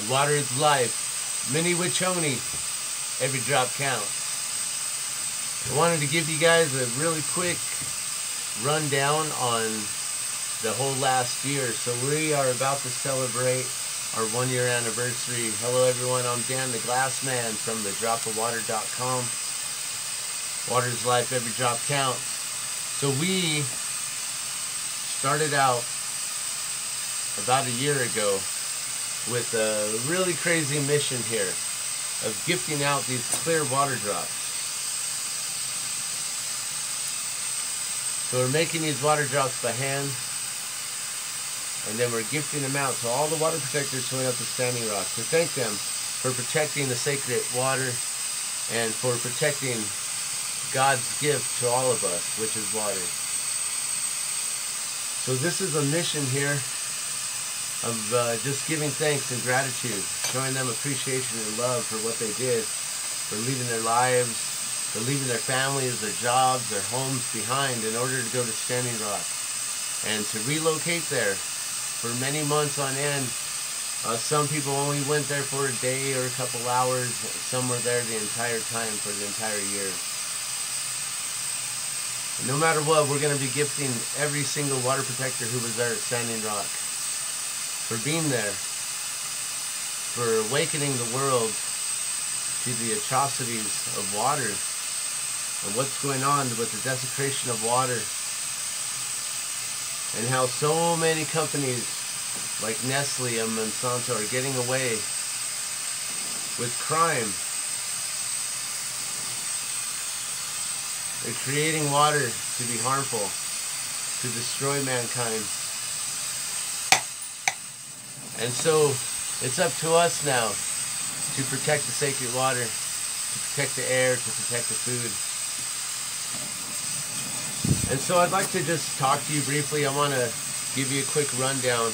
Water is life. Mni Wiconi. Every drop counts. I wanted to give you guys a really quick rundown on the whole last year. So we are about to celebrate our 1-year anniversary. Hello everyone, I'm Dan the Glass Man from thedropofwater.com. Water is life, every drop counts. So we started out about a year ago with a really crazy mission here of gifting out these clear water drops. So we're making these water drops by hand, and then we're gifting them out to all the water protectors who went up to Standing Rock to thank them for protecting the sacred water and for protecting God's gift to all of us, which is water. So this is a mission here of just giving thanks and gratitude, showing them appreciation and love for what they did, for leaving their lives, for leaving their families, their jobs, their homes behind in order to go to Standing Rock and to relocate there for many months on end. Some people only went there for a day or a couple hours. Some were there the entire time, for the entire year. No matter what, we're going to be gifting every single water protector who was there at Standing Rock for being there, for awakening the world to the atrocities of water and what's going on with the desecration of water, and how so many companies like Nestle and Monsanto are getting away with crime. They're creating water to be harmful, to destroy mankind. And so it's up to us now to protect the sacred water, to protect the air, to protect the food. And so I'd like to just talk to you briefly. I want to give you a quick rundown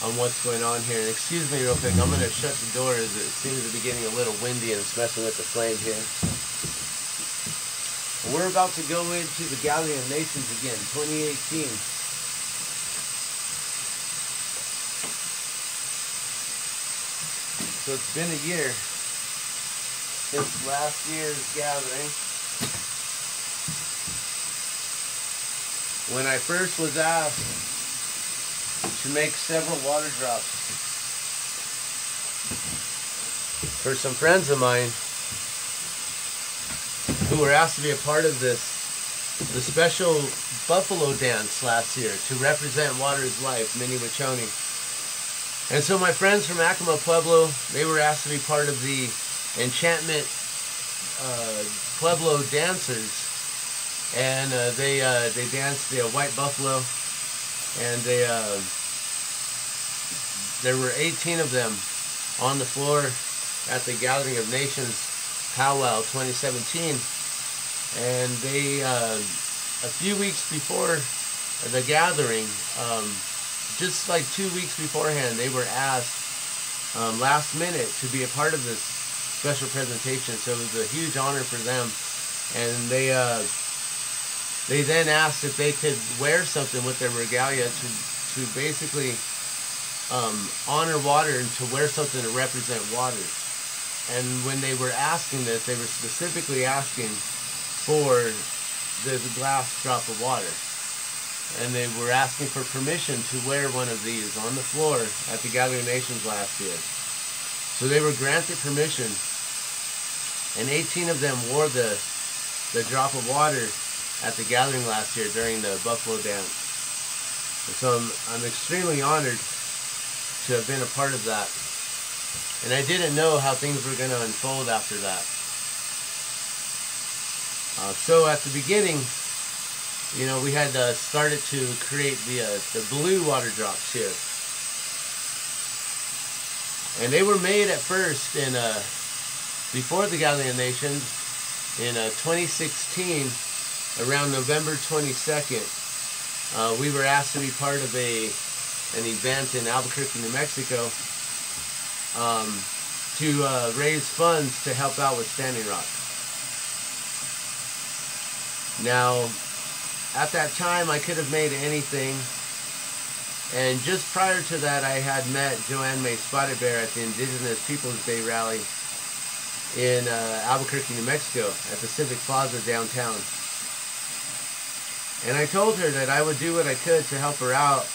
on what's going on here. And excuse me real quick, I'm going to shut the door as it seems to be getting a little windy and it's messing with the flame here. We're about to go into the Gathering of Nations again, 2018. So it's been a year since last year's gathering, when I first was asked to make several water drops for some friends of mine who were asked to be a part of the special buffalo dance last year to represent Water is Life, Mni Wiconi. And so my friends from Acoma Pueblo, they were asked to be part of the Enchantment Pueblo dancers. And they danced the white buffalo, and there were 18 of them on the floor at the Gathering of Nations Powwow 2017, and they a few weeks before the gathering, just like 2 weeks beforehand, they were asked last minute to be a part of this special presentation. So it was a huge honor for them, and they then asked if they could wear something with their regalia to basically honor water and to wear something to represent water. And when they were asking this, they were specifically asking for the glass drop of water. And they were asking for permission to wear one of these on the floor at the Gathering of Nations last year. So they were granted permission, and 18 of them wore the drop of water at the gathering last year during the Buffalo Dance. And so I'm extremely honored to have been a part of that. And I didn't know how things were going to unfold after that. So at the beginning, you know, we had started to create the blue water drops here. And they were made at first in before the Gathering of Nations in 2016. Around November 22nd, we were asked to be part of an event in Albuquerque, New Mexico, to raise funds to help out with Standing Rock. Now, at that time, I could have made anything, And just prior to that, I had met Joanne May Spotted Bear at the Indigenous Peoples Day rally in Albuquerque, New Mexico, at the Civic Plaza downtown. And I told her that I would do what I could to help her out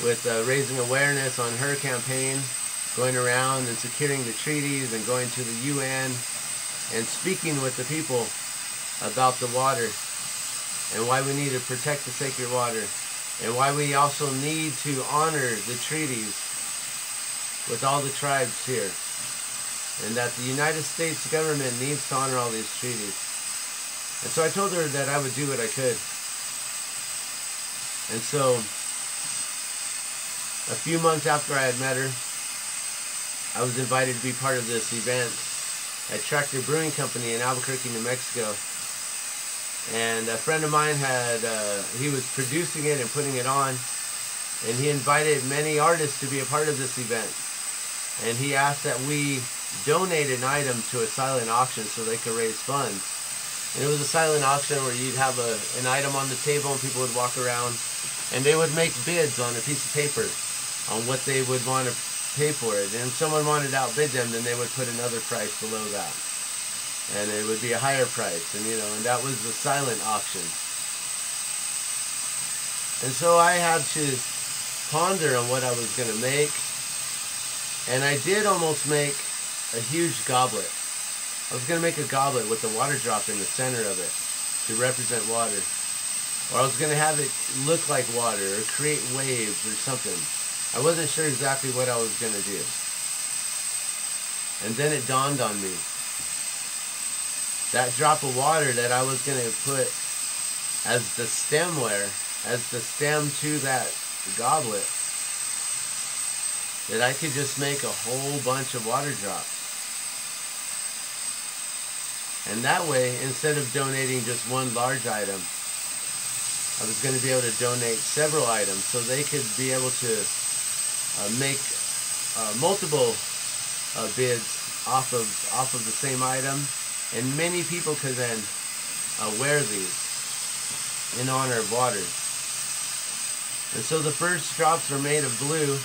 with raising awareness on her campaign, going around and securing the treaties and going to the UN and speaking with the people about the water and why we need to protect the sacred water and why we also need to honor the treaties with all the tribes here, and that the United States government needs to honor all these treaties. And so I told her that I would do what I could. And so a few months after I had met her, I was invited to be part of this event at Tractor Brewing Company in Albuquerque, New Mexico. And a friend of mine he was producing it and putting it on, and he invited many artists to be a part of this event. And he asked that we donate an item to a silent auction so they could raise funds. And it was a silent auction where you'd have an item on the table and people would walk around and they would make bids on a piece of paper on what they would want to pay for it. And if someone wanted to outbid them, then they would put another price below that. And it would be a higher price. And and that was the silent auction. And so I had to ponder on what I was going to make. And I did almost make a huge goblet. I was going to make a goblet with a water drop in the center of it to represent water. Or I was going to have it look like water or create waves or something. I wasn't sure exactly what I was going to do. And then it dawned on me. That drop of water that I was going to put as the stemware, as the stem to that goblet, that I could just make a whole bunch of water drops. And that way, instead of donating just one large item, I was going to be able to donate several items so they could be able to make multiple bids off of the same item, and many people could then wear these in honor of water. And so the first drops were made of blue,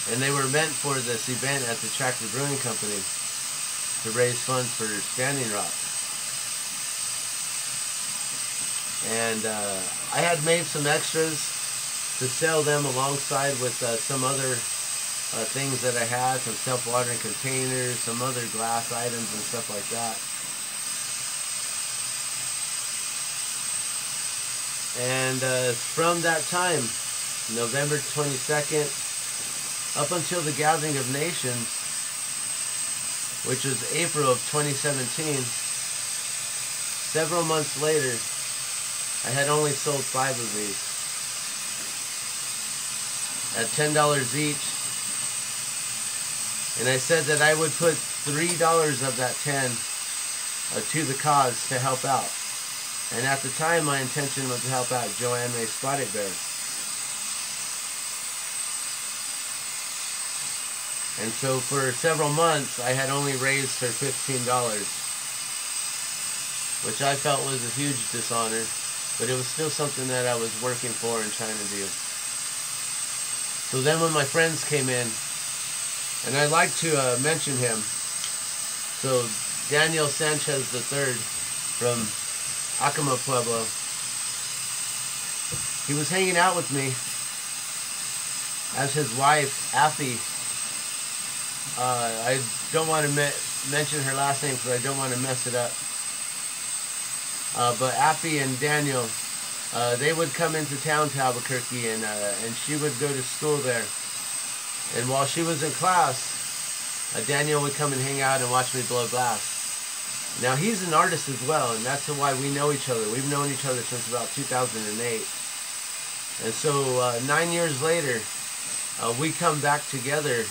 and they were meant for this event at the Tractor Brewing Company to raise funds for Standing Rock. And I had made some extras to sell them alongside with some other things that I had, some self-watering containers, some other glass items and stuff like that. And from that time, November 22nd, up until the Gathering of Nations, which was April of 2017, several months later, I had only sold 5 of these at $10 each. And I said that I would put $3 of that 10 to the cause to help out. And at the time, my intention was to help out Joanne May Spotted Bear. And so for several months, I had only raised her $15, which I felt was a huge dishonor, but it was still something that I was working for and trying to do. So then when my friends came in, and I'd like to mention him, so Daniel Sanchez III from Acoma Pueblo, he was hanging out with me as his wife, Affy. I don't want to mention her last name because I don't want to mess it up. But Affy and Daniel, they would come into town to Albuquerque, and she would go to school there. And while she was in class, Daniel would come and hang out and watch me blow glass. Now he's an artist as well, and that's why we know each other. We've known each other since about 2008. And so 9 years later, we come back together.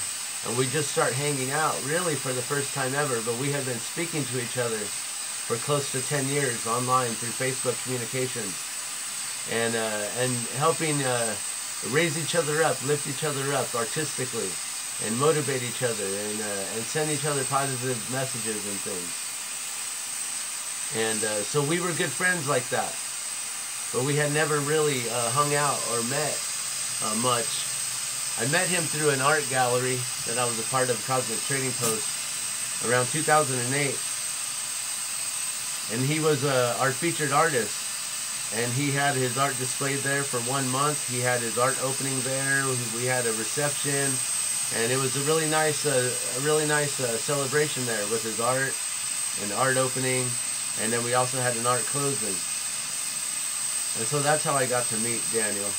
And we just start hanging out, really for the first time ever, but we have been speaking to each other for close to 10 years online through Facebook communications, and helping raise each other up, lift each other up artistically, and motivate each other, and send each other positive messages and things. And so we were good friends like that, but we had never really hung out or met much. I met him through an art gallery that I was a part of, Cosmic Trading Post, around 2008. And he was our featured artist. And he had his art displayed there for 1 month. He had his art opening there. We had a reception, and it was a really nice celebration there with his art, an art opening, and then we also had an art closing. And so that's how I got to meet Daniel.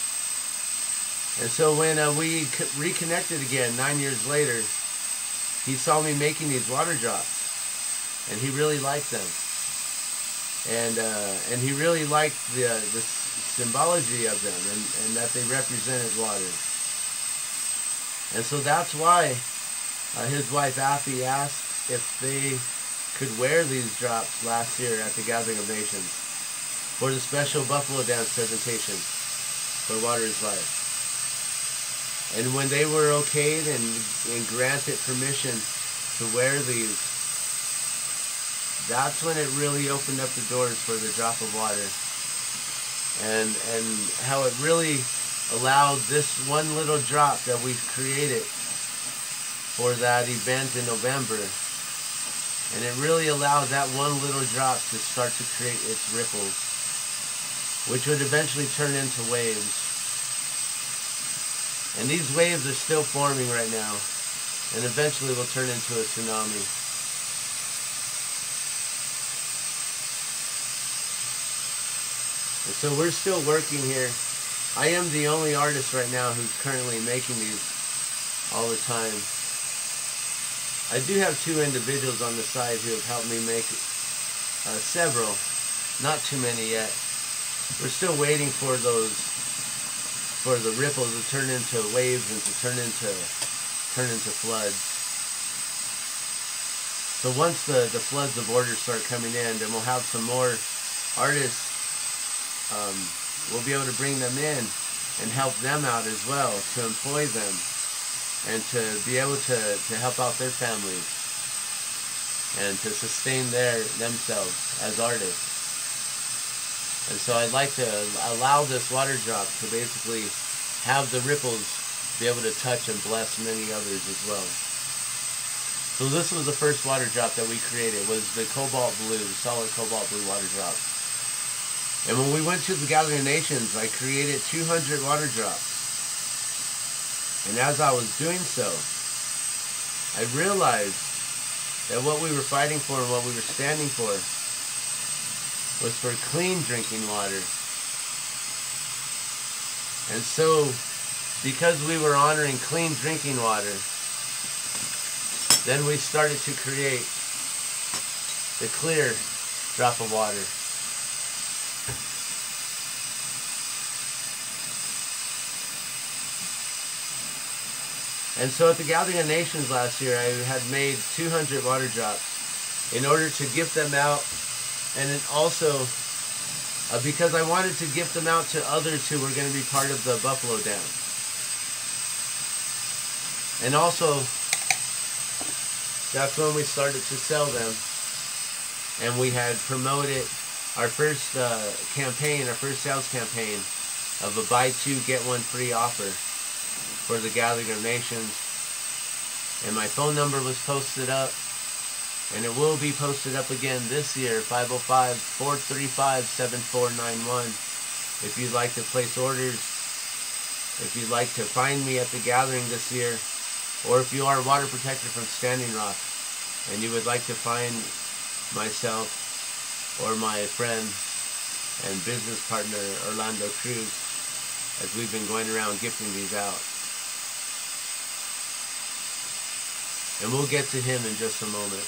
And so when we reconnected again 9 years later, he saw me making these water drops, and he really liked them. And he really liked the symbology of them, and that they represented water. And so that's why his wife Affie asked if they could wear these drops last year at the Gathering of Nations for the special Buffalo Dance presentation for Water is Life. And when they were okayed and granted permission to wear these, that's when it really opened up the doors for the drop of water, and how it really allowed this one little drop that we've created for that event in November, and it really allowed that one little drop to start to create its ripples, which would eventually turn into waves. And these waves are still forming right now, and eventually will turn into a tsunami. And so we're still working here. I am the only artist right now who's currently making these all the time. I do have 2 individuals on the side who have helped me make several, not too many yet. We're still waiting for the ripples to turn into waves and to turn into floods. So once the floods of orders start coming in, then we'll have some more artists. We'll be able to bring them in and help them out as well, to employ them and to be able to help out their families and to sustain themselves as artists. And so I'd like to allow this water drop to basically have the ripples be able to touch and bless many others as well. So this was the first water drop that we created, was the cobalt blue, solid cobalt blue water drop. And when we went to the Gathering of Nations, I created 200 water drops. And as I was doing so, I realized that what we were fighting for and what we were standing for was for clean drinking water. And so, because we were honoring clean drinking water, then we started to create the clear drop of water. And so at the Gathering of Nations last year, I had made 200 water drops in order to gift them out, and then also because I wanted to gift them out to others who were going to be part of the Buffalo Dance. And also, that's when we started to sell them, and we had promoted our first campaign, our first sales campaign of a buy 2 get 1 free offer for the Gathering of Nations. And my phone number was posted up, and it will be posted up again this year, 505-435-7491. If you'd like to place orders, if you'd like to find me at the gathering this year, or if you are a water protector from Standing Rock and you would like to find myself or my friend and business partner Orlando Cruz, as we've been going around gifting these out. And we'll get to him in just a moment.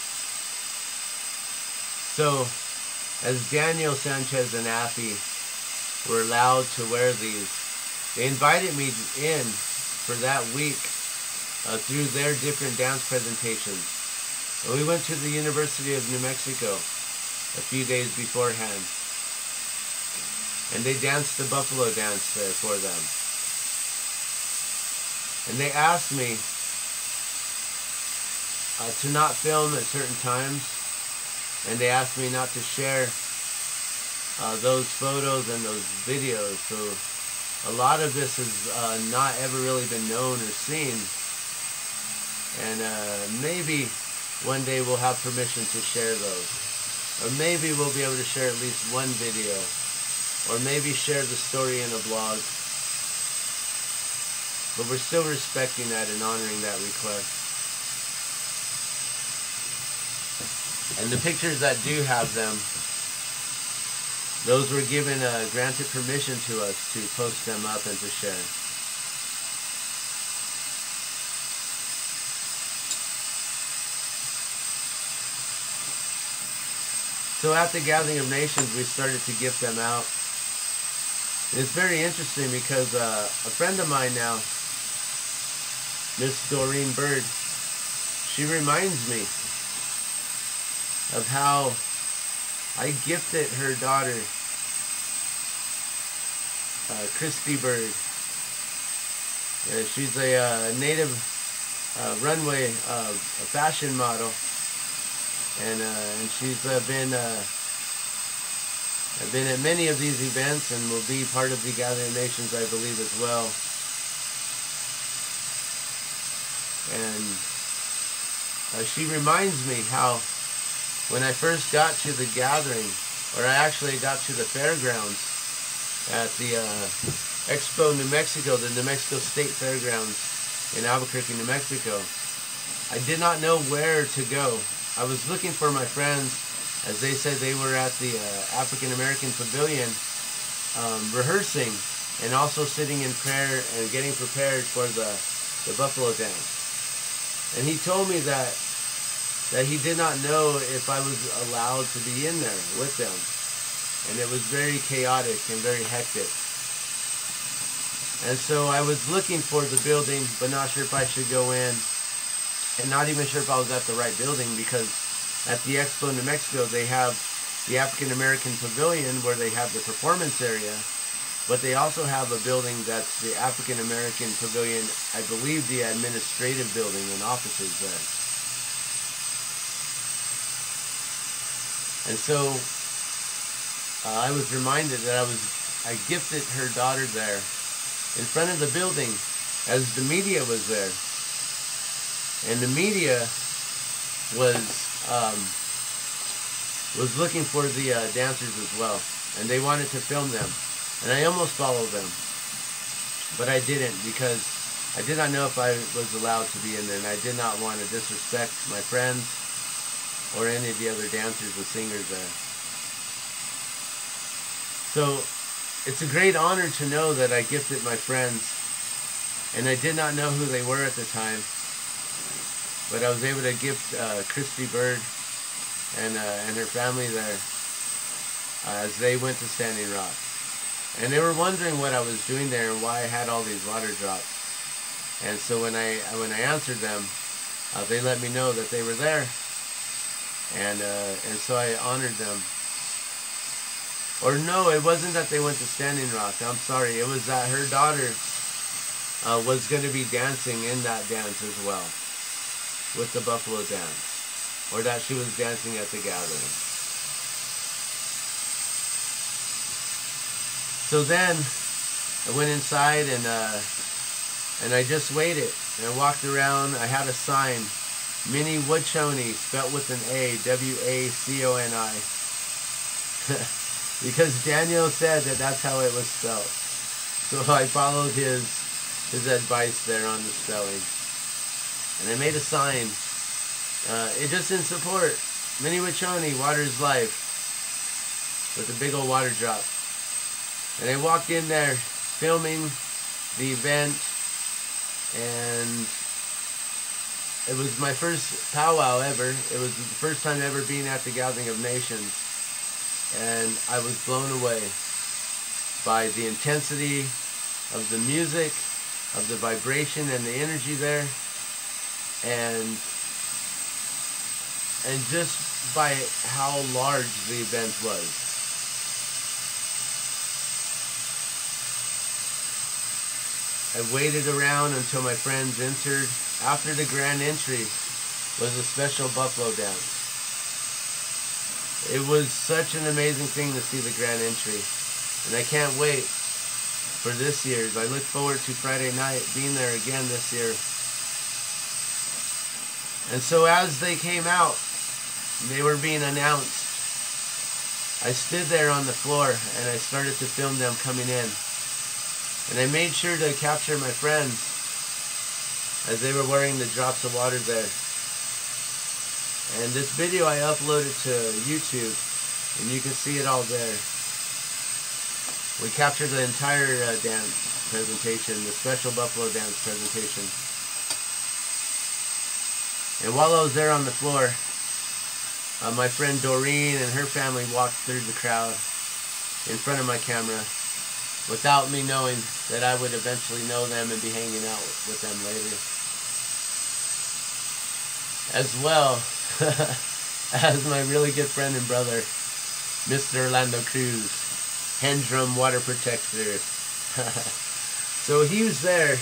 So, as Daniel, Sanchez, and Affie were allowed to wear these, they invited me in for that week through their different dance presentations. And we went to the University of New Mexico a few days beforehand. And they danced the Buffalo Dance there for them. And they asked me to not film at certain times, and they asked me not to share those photos and those videos. So a lot of this has not ever really been known or seen, and maybe one day we'll have permission to share those, or maybe we'll be able to share at least one video, or maybe share the story in a blog. But we're still respecting that and honoring that request. And the pictures that do have them, those were given granted permission to us to post them up and to share. So at the Gathering of Nations, we started to gift them out. And it's very interesting because a friend of mine now, Miss Doreen Bird, she reminds me of how I gifted her daughter, Christy Bird. She's a native runway fashion model, and she's been at many of these events and will be part of the Gathering of Nations, I believe, as well. And she reminds me how when I first got to the gathering, or I actually got to the fairgrounds at the Expo New Mexico, the New Mexico State Fairgrounds in Albuquerque, New Mexico, I did not know where to go. I was looking for my friends, as they said they were at the African American Pavilion rehearsing and also sitting in prayer and getting prepared for the Buffalo Dance. And he told me that he did not know if I was allowed to be in there with them. And it was very chaotic and very hectic. And so I was looking for the building, but not sure if I should go in. And not even sure if I was at the right building, because at the Expo New Mexico, they have the African American Pavilion where they have the performance area. But they also have a building that's the African American Pavilion, I believe the administrative building and offices there. And so I was reminded that I gifted her daughter there in front of the building as the media was there. And the media was looking for the dancers as well. And they wanted to film them. And I almost followed them. But I didn't, because I did not know if I was allowed to be in there. And I did not want to disrespect my friends or any of the other dancers and singers there. So it's a great honor to know that I gifted my friends, and I did not know who they were at the time, but I was able to gift Christy Bird and her family there as they went to Standing Rock. And they were wondering what I was doing there and why I had all these water drops. And so when I answered them, they let me know that they were there. And so I honored them. Or no, it wasn't that they went to Standing Rock. I'm sorry. It was that her daughter was going to be dancing in that dance as well, with the Buffalo Dance, or that she was dancing at the gathering. So then I went inside and I just waited and I walked around. I had a sign. Mni Wiconi, spelt with an A, W-A-C-O-N-I. Because Daniel said that that's how it was spelled. So I followed his advice there on the spelling. And I made a sign. It just in support. Mni Wiconi, water is life. With a big old water drop. And I walked in there filming the event, and it was my first powwow ever. It was the first time ever being at the Gathering of Nations. And I was blown away by the intensity of the music, of the vibration and the energy there. And just by how large the event was. I waited around until my friends entered. After the grand entry was a special Buffalo Dance. It was such an amazing thing to see the grand entry. And I can't wait for this year's. I look forward to Friday night being there again this year. And so as they came out, they were being announced, I stood there on the floor and I started to film them coming in. And I made sure to capture my friends as they were wearing the drops of water there. And this video I uploaded to YouTube, and you can see it all there. We captured the entire dance presentation, the special buffalo dance presentation. And while I was there on the floor, my friend Doreen and her family walked through the crowd in front of my camera without me knowing that I would eventually know them and be hanging out with them later. As well as my really good friend and brother, Mr. Orlando Cruz, Hendrum Water Protector. So he was there,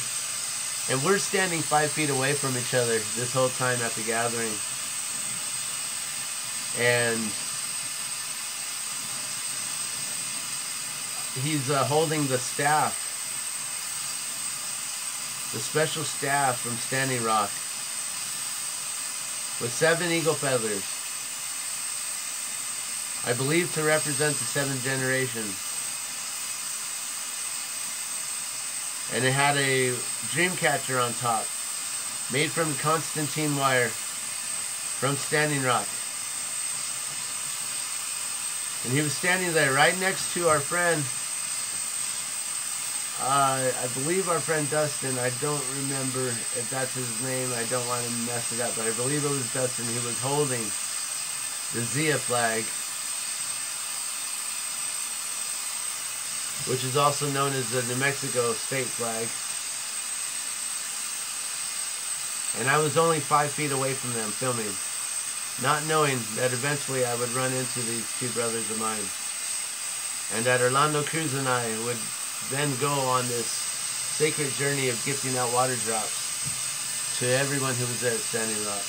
and we're standing 5 feet away from each other this whole time at the gathering. And he's holding the staff, the special staff from Standing Rock, with 7 eagle feathers, I believe to represent the 7 generations. And it had a dream catcher on top, made from Constantine wire from Standing Rock. And he was standing there right next to our friend, I believe our friend Dustin. I don't remember if that's his name. I don't want to mess it up, but I believe it was Dustin. He was holding the Zia flag, which is also known as the New Mexico state flag. And I was only 5 feet away from them filming, not knowing that eventually I would run into these 2 brothers of mine, and that Orlando Cruz and I would then go on this sacred journey of gifting out water drops to everyone who was there at Standing Rock.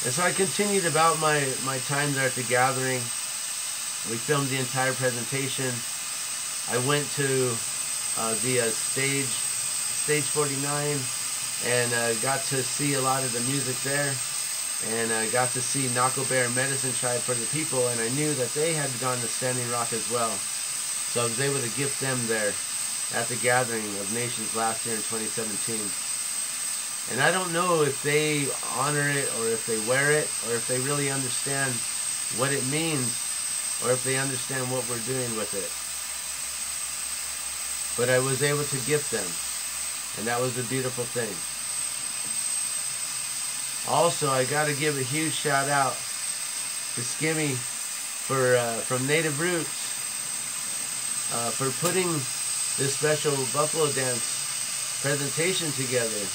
And so I continued about my time there at the gathering. We filmed the entire presentation. I went to the stage 49 and got to see a lot of the music there, and I got to see Naco Bear Medicine Tribe for the People, and I knew that they had gone to Standing Rock as well. So I was able to gift them there at the Gathering of Nations last year in 2017. And I don't know if they honor it, or if they wear it, or if they really understand what it means, or if they understand what we're doing with it. But I was able to gift them, and that was a beautiful thing. Also, I got to give a huge shout out to Skimmy from Native Roots for putting this special Buffalo Dance presentation together,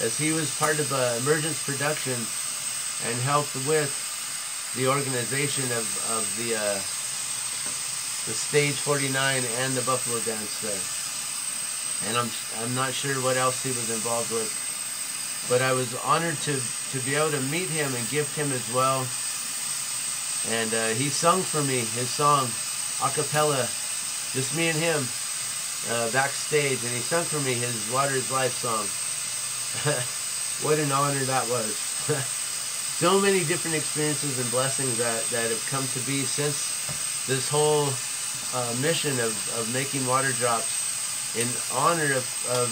as he was part of Emergence Production and helped with the organization of the Stage 49 and the Buffalo Dance there. And I'm not sure what else he was involved with, but I was honored to be able to meet him and gift him as well. And he sung for me his song a cappella, just me and him, backstage, and he sung for me his Water is Life song. What an honor that was. So many different experiences and blessings that have come to be since this whole mission of making water drops in honor of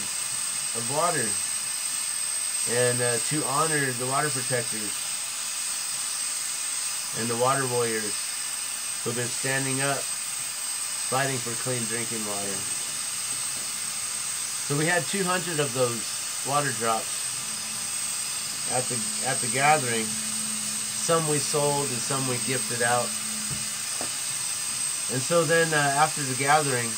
water, and to honor the water protectors and the water warriors who've been standing up fighting for clean drinking water. So we had 200 of those water drops at the gathering. Some we sold and some we gifted out. And so then after the gathering,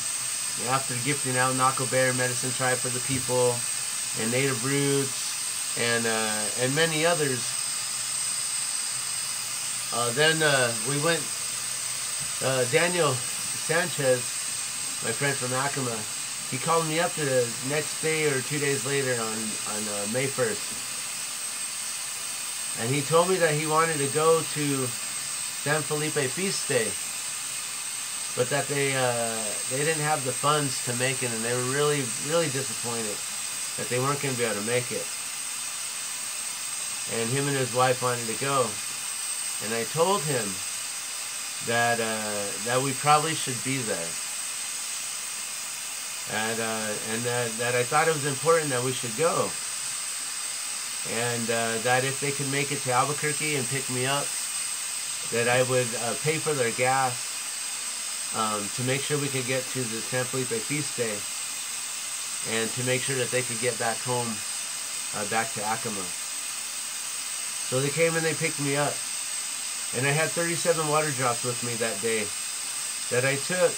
after gifting out Naco Bear Medicine Tribe for the People and Native Roots and many others, then we went, Daniel Sanchez, my friend from Acoma, he called me up the next day or 2 days later on May 1st. And he told me that he wanted to go to San Felipe Feast Day but that they didn't have the funds to make it, and they were really, really disappointed that they weren't going to be able to make it. And him and his wife wanted to go, and I told him that we probably should be there, and that I thought it was important that we should go, and that if they could make it to Albuquerque and pick me up, that I would pay for their gas to make sure we could get to the San Felipe feast day, and to make sure that they could get back home, back to Acoma. So they came and they picked me up, and I had 37 water drops with me that day that I took,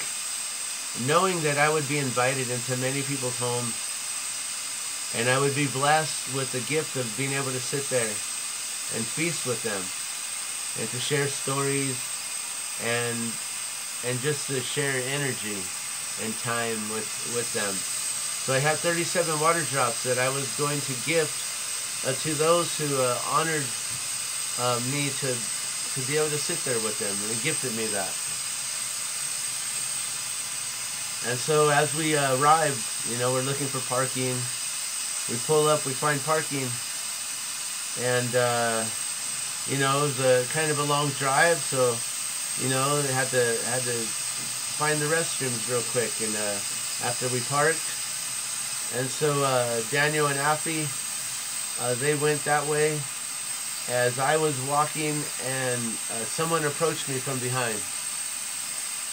knowing that I would be invited into many people's homes, and I would be blessed with the gift of being able to sit there and feast with them, and to share stories, and just to share energy and time with them. So I had 37 water drops that I was going to gift to those who honored me to be able to sit there with them, and they gifted me that. And so as we arrived, we're looking for parking. We pull up, we find parking, and it was a kind of a long drive, so had to find the restrooms real quick. And after we parked, and so Daniel and Afi, they went that way. As I was walking, and someone approached me from behind,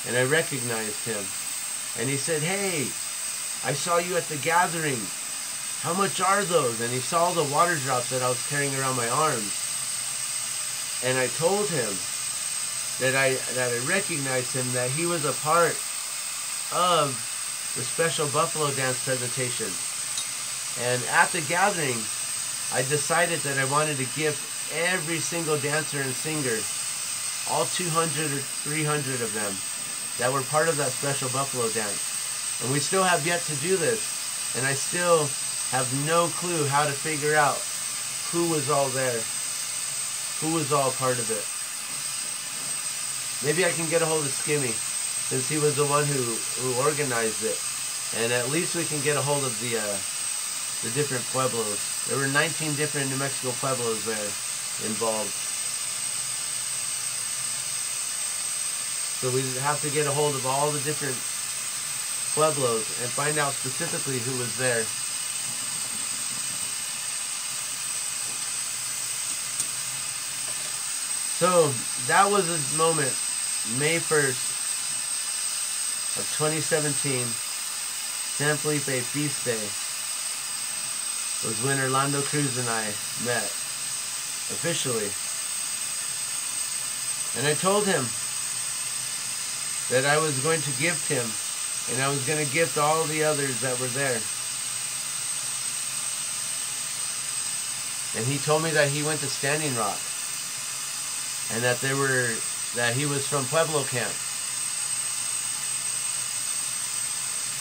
and I recognized him, and he said, "Hey, I saw you at the gathering. How much are those?" And he saw the water drops that I was carrying around my arms. And I told him that I recognized him, that he was a part of the special Buffalo Dance presentation. And at the gathering, I decided that I wanted to gift every single dancer and singer, all 200 or 300 of them, that were part of that special Buffalo Dance. And we still have yet to do this, and I still have no clue how to figure out who was all there, who was all part of it. Maybe I can get a hold of Skimmy, since he was the one who organized it, and at least we can get a hold of the different pueblos. There were 19 different New Mexico pueblos there involved. So we have to get a hold of all the different pueblos and find out specifically who was there. So that was a moment, May 1st of 2017, San Felipe Feast Day, was when Orlando Cruz and I met officially. And I told him that I was going to gift him, and I was going to gift all the others that were there. And he told me that he went to Standing Rock, and that he was from Pueblo Camp,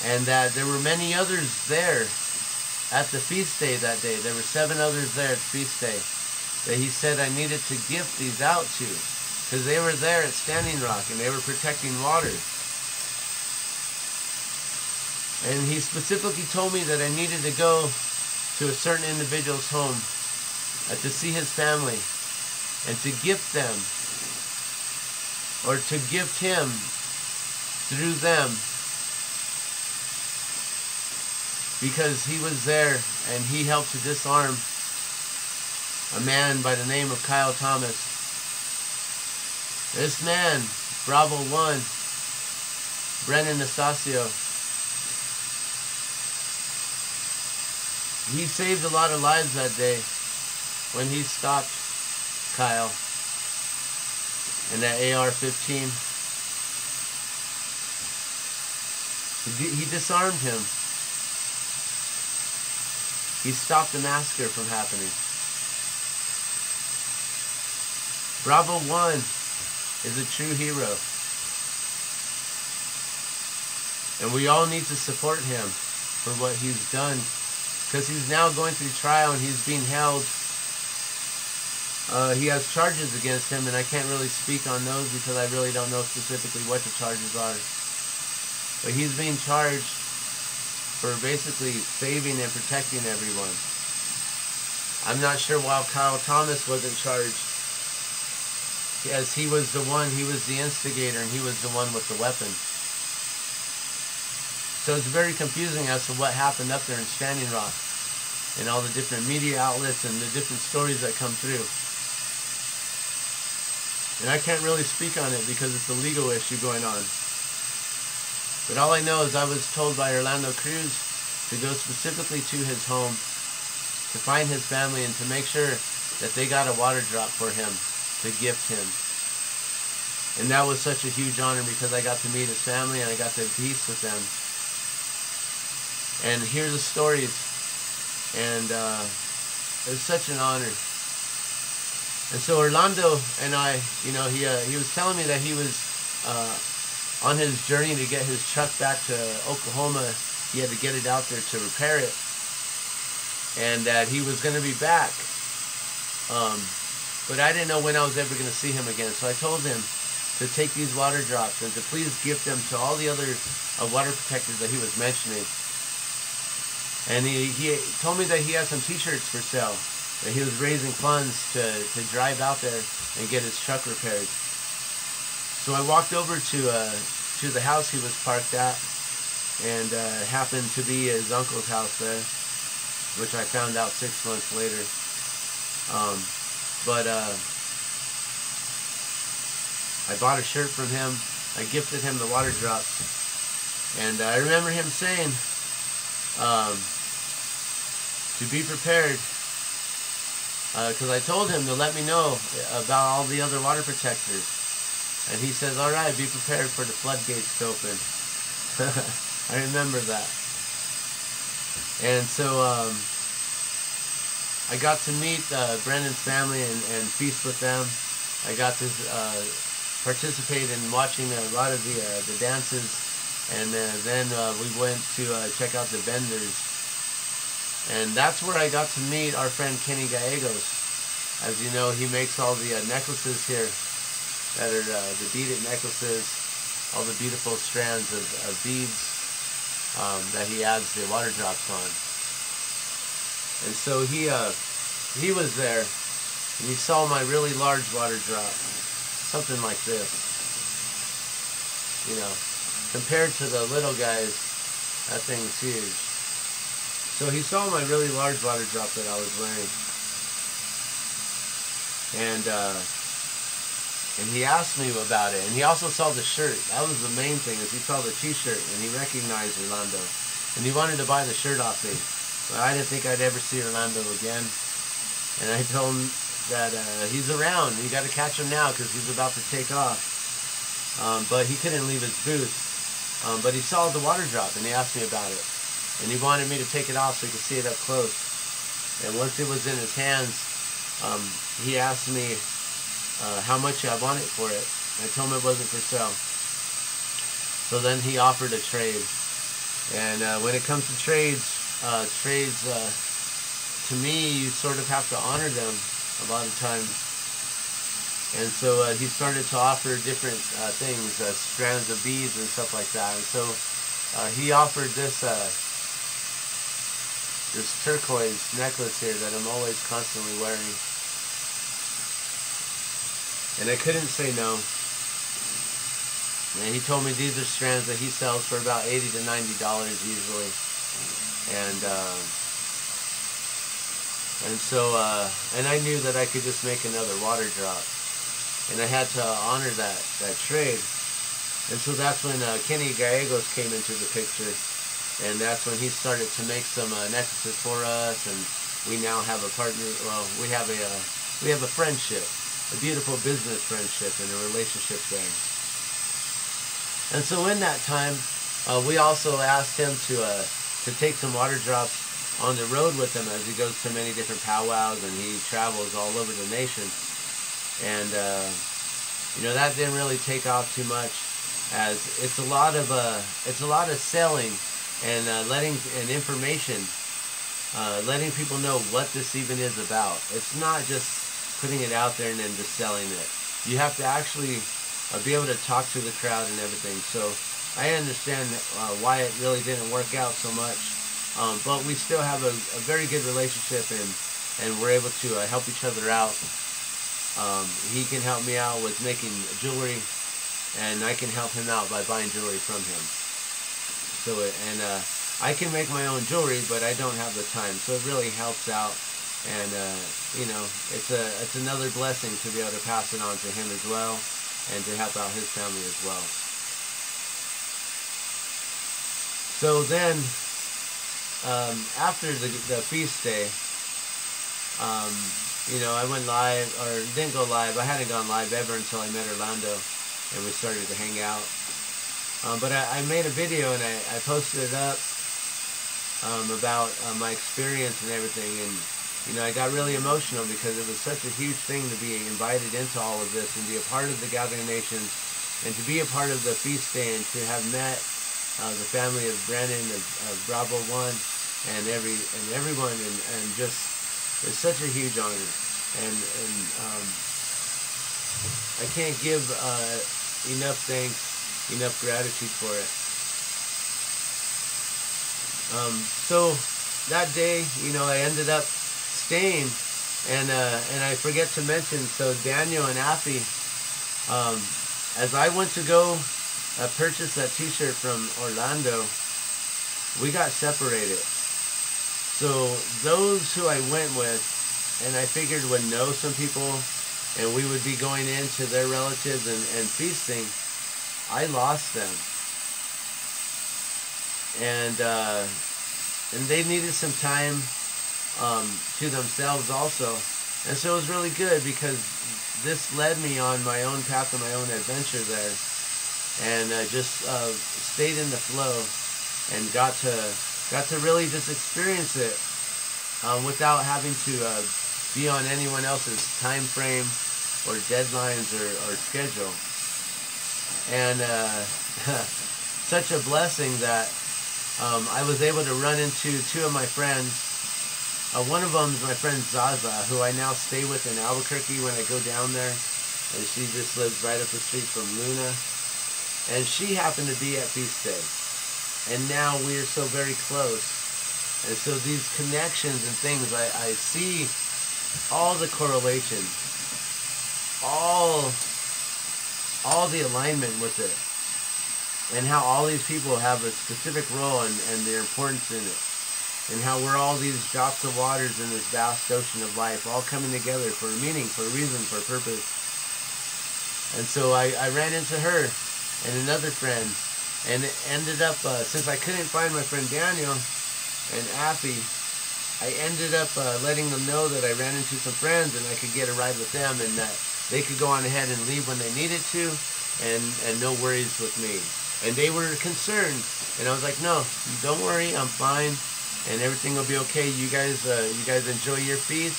and that there were many others there at the feast day that day. There were 7 others there at the feast day that he said I needed to gift these out to, because they were there at Standing Rock and they were protecting water. And he specifically told me that I needed to go to a certain individual's home to see his family, and to gift them, or to gift him through them, because he was there and he helped to disarm a man by the name of Kyle Thomas. This man, Bravo 1, Brennan Nastasio, he saved a lot of lives that day when he stopped Kyle in that AR-15. He disarmed him. He stopped the massacre from happening. Bravo 1 is a true hero. And we all need to support him for what he's done, because he's now going through trial and he's being held He has charges against him, and I can't really speak on those because I really don't know specifically what the charges are. But he's being charged for basically saving and protecting everyone. I'm not sure why Kyle Thomas wasn't charged, as he was the instigator, and he was the one with the weapon. So it's very confusing as to what happened up there in Standing Rock, and all the different media outlets and the different stories that come through. And I can't really speak on it because it's a legal issue going on. But all I know is I was told by Orlando Cruz to go specifically to his home, to find his family, and to make sure that they got a water drop for him to gift him. And that was such a huge honor because I got to meet his family and I got to peace with them. And hear the stories. And it was such an honor. And so Orlando and I, you know, he was telling me that he was on his journey to get his truck back to Oklahoma. He had to get it out there to repair it, and that he was going to be back. But I didn't know when I was ever going to see him again. So I told him to take these water drops and to please gift them to all the other water protectors that he was mentioning. And he told me that he had some t-shirts for sale, that he was raising funds to drive out there and get his truck repaired. So I walked over to the house he was parked at, and happened to be his uncle's house there, which I found out 6 months later. I bought a shirt from him. I gifted him the water drops, and I remember him saying to be prepared, because I told him to let me know about all the other water protectors. And he says, all right, be prepared for the floodgates to open. I remember that. And so I got to meet Brendan's family and feast with them. I got to participate in watching a lot of the dances. And then we went to check out the vendors. And that's where I got to meet our friend Kenny Gallegos. As you know, he makes all the necklaces here that are the beaded necklaces, all the beautiful strands of beads that he adds the water drops on. And so he was there, and he saw my really large water drop, something like this. You know, compared to the little guys, that thing's huge. So he saw my really large water drop that I was wearing, and he asked me about it. And he also saw the shirt. That was the main thing, is he saw the t-shirt and he recognized Orlando, and he wanted to buy the shirt off me. But I didn't think I'd ever see Orlando again, and I told him that he's around. You got to catch him now because he's about to take off. But he couldn't leave his booth. But he saw the water drop and he asked me about it. And he wanted me to take it off so he could see it up close. And once it was in his hands, he asked me how much I wanted for it. And I told him it wasn't for sale. So then he offered a trade. And when it comes to trades, to me, you sort of have to honor them a lot of times. And so he started to offer different things, strands of beads and stuff like that. And so he offered this turquoise necklace here that I'm always constantly wearing. And I couldn't say no. And he told me these are strands that he sells for about $80 to $90 usually. And so I knew that I could just make another water drop. And I had to honor that trade. And so that's when Kenny Gallegos came into the picture. And that's when he started to make some necklaces for us, and we now have a partner. Well, we have a friendship, a beautiful business friendship, and a relationship there. And so in that time, we also asked him to take some water drops on the road with him as he goes to many different powwows and he travels all over the nation. And you know, that didn't really take off too much, as it's a lot of selling and letting information, letting people know what this even is about. It's not just putting it out there and then just selling it. You have to actually be able to talk to the crowd and everything. So I understand why it really didn't work out so much, but we still have a very good relationship, and we're able to help each other out. He can help me out with making jewelry, and I can help him out by buying jewelry from him. So I can make my own jewelry, but I don't have the time, so it really helps out. And you know, it's another blessing to be able to pass it on to him as well, and to help out his family as well. So then, after the feast day, you know, I went live, or didn't go live. I hadn't gone live ever until I met Orlando, and we started to hang out. But I made a video, and I posted it up about my experience and everything. And you know, I got really emotional because it was such a huge thing to be invited into all of this and be a part of the Gathering of Nations, and to be a part of the feast day, and to have met the family of Brennan, of Bravo 1, and everyone, and just, it's such a huge honor, and I can't give enough thanks, enough gratitude for it. So that day, you know, I ended up staying, and I forget to mention, so Daniel and Affy, as I went to go purchase that t-shirt from Orlando, we got separated. So those who I went with, and I figured would know some people, and we would be going into their relatives and feasting, I lost them. And they needed some time to themselves also. And so it was really good, because this led me on my own path and my own adventure there, and just stayed in the flow, and got to really just experience it without having to be on anyone else's time frame or deadlines or schedule. And such a blessing that I was able to run into two of my friends. One of them is my friend Zaza, who I now stay with in Albuquerque when I go down there, and she just lives right up the street from Luna. And she happened to be at Feast Day, and now we are so very close. And so these connections and things, I see all the correlation, all the alignment with it, and how all these people have a specific role and their importance in it, and how we're all these drops of waters in this vast ocean of life, all coming together for a meaning, for a reason, for a purpose. And so I ran into her and another friend, and it ended up, since I couldn't find my friend Daniel and Affy, I ended up letting them know that I ran into some friends, and I could get a ride with them, and that they could go on ahead and leave when they needed to, and no worries with me. And they were concerned, and I was like, no, don't worry, I'm fine, and everything will be okay. You guys enjoy your feast,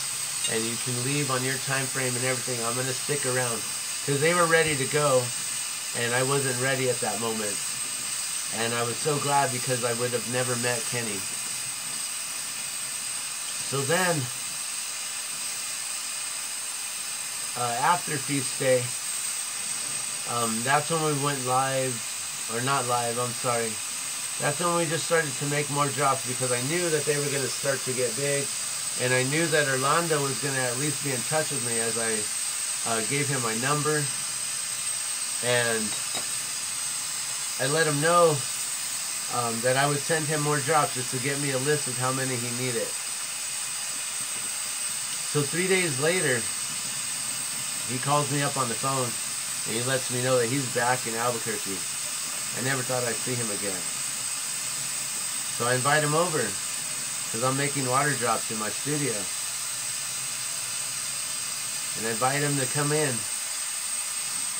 and you can leave on your time frame and everything. I'm gonna stick around, because they were ready to go, and I wasn't ready at that moment. And I was so glad, because I would have never met Kenny. So then, after Feast Day, that's when we went live, or not live, I'm sorry. That's when we just started to make more drops, because I knew that they were going to start to get big, and I knew that Orlando was going to at least be in touch with me, as I gave him my number, and I let him know that I would send him more drops, just to get me a list of how many he needed. So 3 days later, he calls me up on the phone, and he lets me know that he's back in Albuquerque. I never thought I'd see him again. So I invite him over, because I'm making water drops in my studio. And I invite him to come in.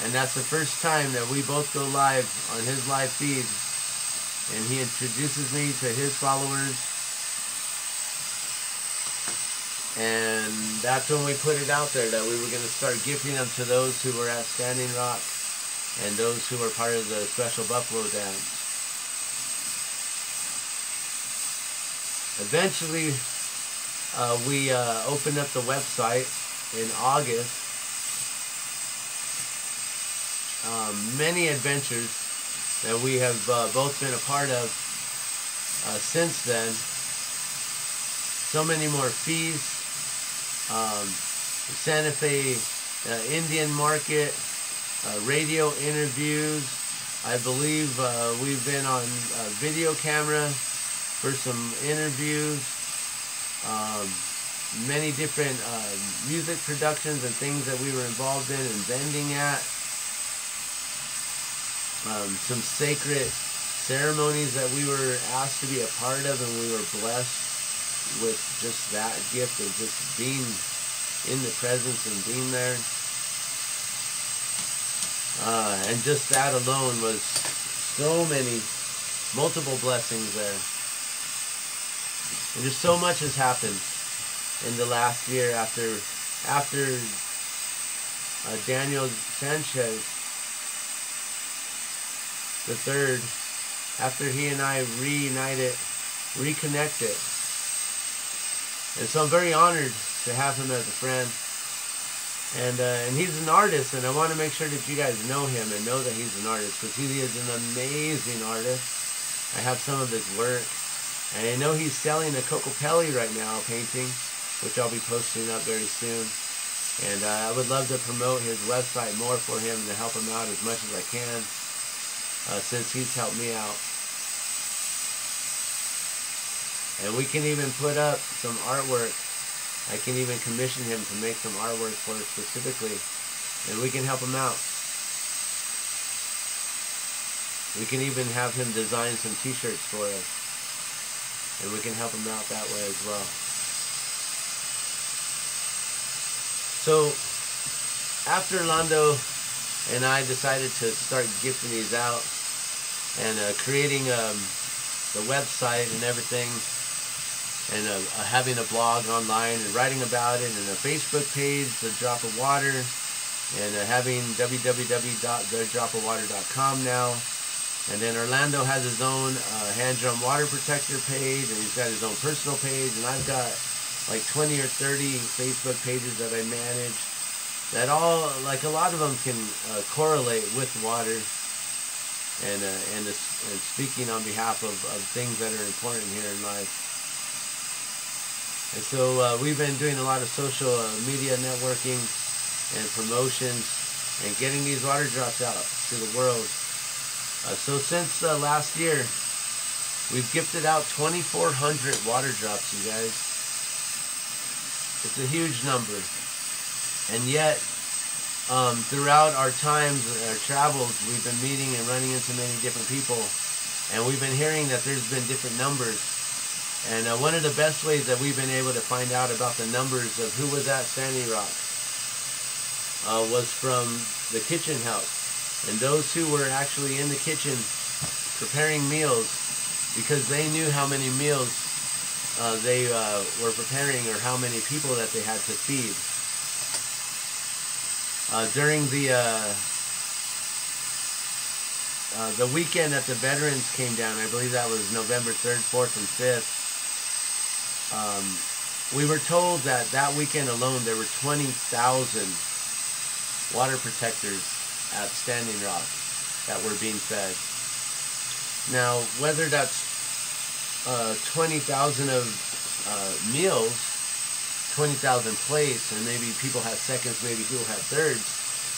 And that's the first time that we both go live on his live feed. And he introduces me to his followers. And that's when we put it out there that we were going to start gifting them to those who were at Standing Rock and those who were part of the special Buffalo Dance. Eventually, we opened up the website, in August. Many adventures that we have both been a part of since then. So many more feasts. Santa Fe Indian Market, radio interviews. I believe we've been on video camera for some interviews. Many different music productions and things that we were involved in and vending at. Some sacred ceremonies that we were asked to be a part of, and we were blessed with just that gift of just being in the presence and being there. And just that alone was so many, multiple blessings there. And just so much has happened in the last year after Daniel Sanchez the third, after he and I reconnected. And so I'm very honored to have him as a friend. And he's an artist, and I want to make sure that you guys know him and know that he's an artist, because he is an amazing artist. I have some of his work, and I know he's selling a Cocopelli right now painting, which I'll be posting up very soon. And I would love to promote his website more for him and to help him out as much as I can, since he's helped me out. And we can even put up some artwork. I can even commission him to make some artwork for us specifically, and we can help him out. We can even have him design some t-shirts for us, and we can help him out that way as well. So after Lando and I decided to start gifting these out and creating the website and everything, and having a blog online and writing about it, and a Facebook page, The Drop of Water, and having www.thedropofwater.com now. And then Orlando has his own hand drum water protector page, and he's got his own personal page, and I've got like 20 or 30 Facebook pages that I manage that all, like a lot of them, can correlate with water and speaking on behalf of things that are important here in life. And so we've been doing a lot of social media networking and promotions and getting these water drops out to the world. So since last year, we've gifted out 2,400 water drops, you guys. It's a huge number. And yet, throughout our times, our travels, we've been meeting and running into many different people. And we've been hearing that there's been different numbers. And one of the best ways that we've been able to find out about the numbers of who was at Standing Rock was from the kitchen help. And those who were actually in the kitchen preparing meals, because they knew how many meals they were preparing, or how many people that they had to feed. During the weekend that the veterans came down, I believe that was November 3rd, 4th, and 5th, we were told that that weekend alone there were 20,000 water protectors at Standing Rock that were being fed. Now, whether that's 20,000 of meals, 20,000 plates, and maybe people had seconds, maybe people had thirds,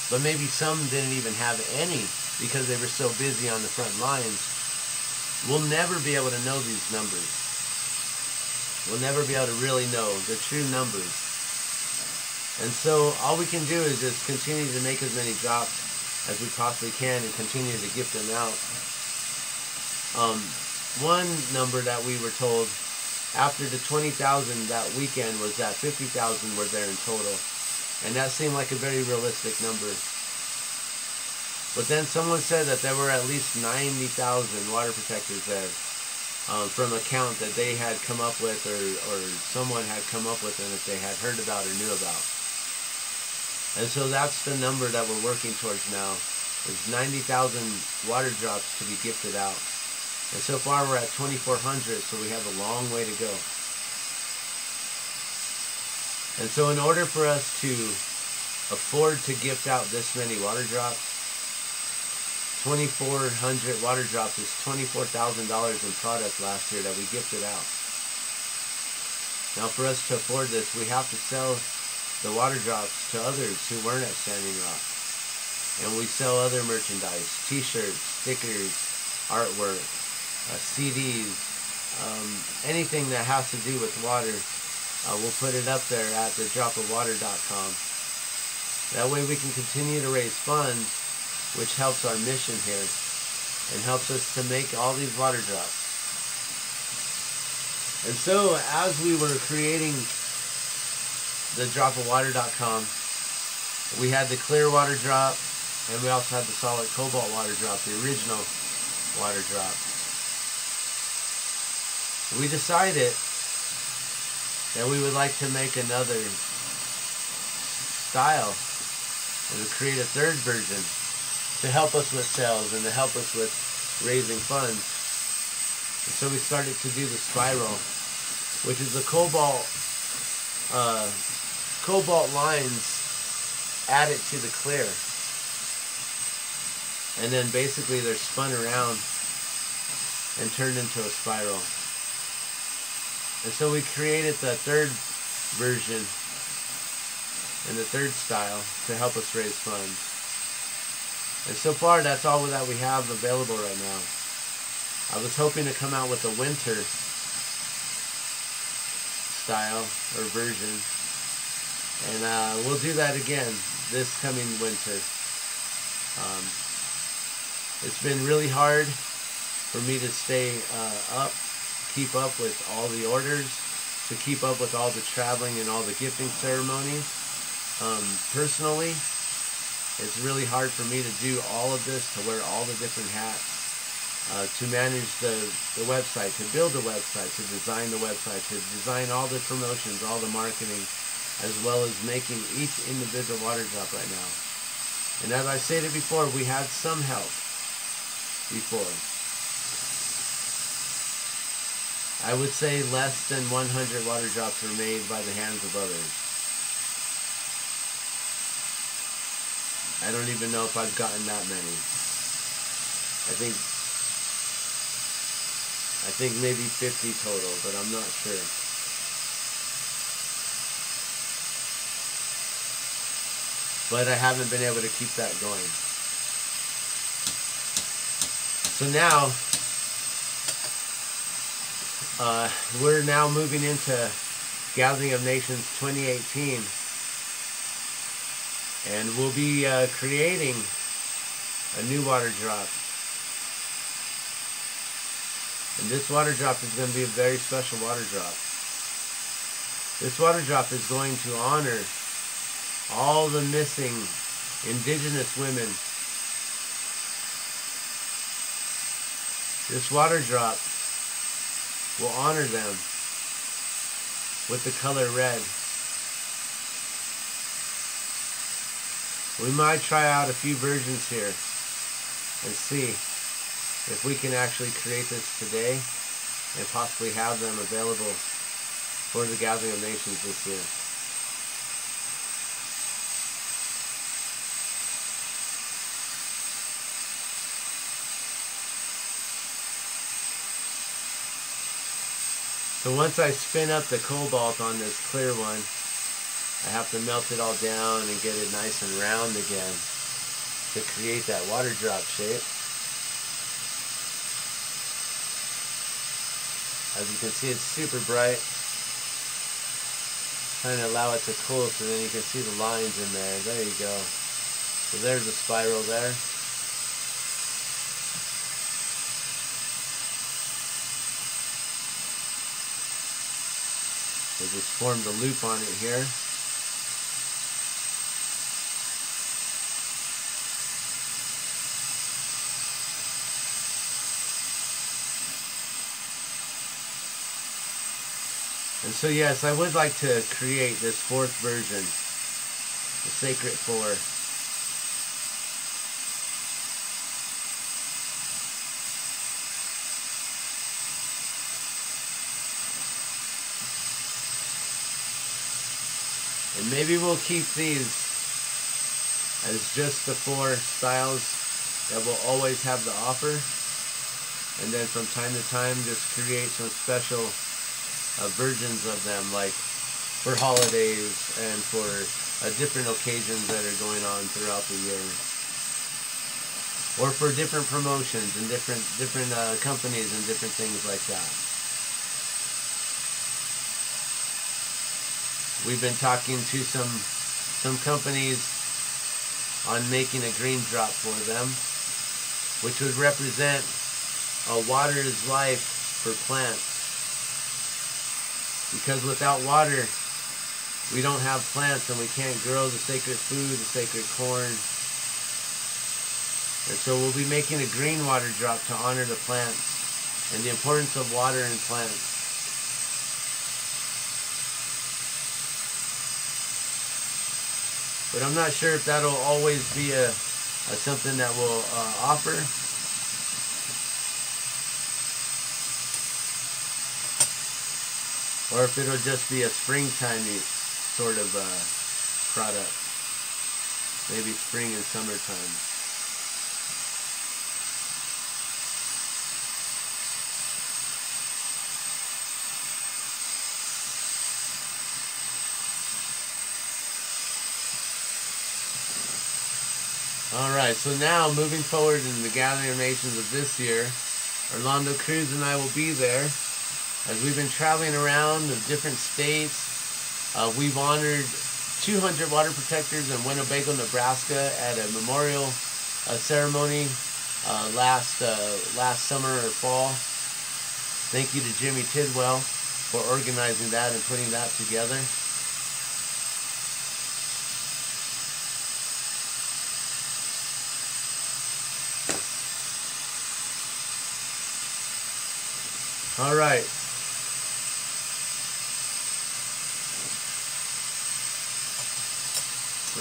but maybe some didn't even have any because they were so busy on the front lines, we'll never be able to know these numbers. We'll never be able to really know the true numbers. And so all we can do is just continue to make as many drops as we possibly can and continue to gift them out. One number that we were told after the 20,000 that weekend was that 50,000 were there in total. And that seemed like a very realistic number. But then someone said that there were at least 90,000 water protectors there. From a count that they had come up with, or someone had come up with, and that they had heard about or knew about. And so that's the number that we're working towards now, is 90,000 water drops to be gifted out. And so far we're at 2,400, so we have a long way to go. And so in order for us to afford to gift out this many water drops, 2,400 water drops is $24,000 in product last year that we gifted out. Now for us to afford this, we have to sell the water drops to others who weren't at Standing Rock. And we sell other merchandise, t-shirts, stickers, artwork, CDs, anything that has to do with water. We'll put it up there at thedropofwater.com. That way we can continue to raise funds, which helps our mission here and helps us to make all these water drops. And so as we were creating thedropofwater.com, we had the clear water drop, and we also had the solid cobalt water drop, the original water drop. We decided that we would like to make another style and to create a third version to help us with sales and to help us with raising funds. And so we started to do the spiral, which is the cobalt lines added to the clear. And then basically they're spun around and turned into a spiral. And so we created the third version and the third style to help us raise funds. And so far that's all that we have available right now. I was hoping to come out with a winter style or version, and we'll do that again this coming winter. It's been really hard for me to stay keep up with all the orders, to keep up with all the traveling and all the gifting ceremonies. Personally, it's really hard for me to do all of this, to wear all the different hats, to manage the website, to build the website, to design the website, to design all the promotions, all the marketing, as well as making each individual water drop right now. And as I stated before, we had some help before. I would say less than 100 water drops were made by the hands of others. I don't even know if I've gotten that many. I think maybe 50 total, but I'm not sure. But I haven't been able to keep that going. So now, we're now moving into Gathering of Nations 2018. And we'll be creating a new water drop. And this water drop is going to be a very special water drop. This water drop is going to honor all the missing indigenous women. This water drop will honor them with the color red. We might try out a few versions here and see if we can actually create this today and possibly have them available for the Gathering of Nations this year. So once I spin up the cobalt on this clear one, I have to melt it all down and get it nice and round again to create that water drop shape. As you can see, it's super bright. Trying to allow it to cool so then you can see the lines in there. There you go. So there's the spiral there. We just formed a loop on it here. And so yes, I would like to create this fourth version, the Sacred Four. And maybe we'll keep these as just the 4 styles that will always have the offer. And then from time to time just create some special versions of them, like for holidays and for different occasions that are going on throughout the year, or for different promotions and different companies and different things like that. We've been talking to some companies on making a green drop for them, which would represent water is life for plants. Because without water, we don't have plants and we can't grow the sacred food, the sacred corn. And so we'll be making a green water drop to honor the plants and the importance of water in plants. But I'm not sure if that'll always be a something that we'll offer. Or if it'll just be a springtime-y sort of product. Maybe spring and summertime. Alright, so now moving forward in the Gathering of Nations of this year, Orlando Cruz and I will be there. As we've been traveling around the different states, we've honored 200 water protectors in Winnebago, Nebraska at a memorial ceremony last summer or fall. Thank you to Jimmy Tidwell for organizing that and putting that together. All right.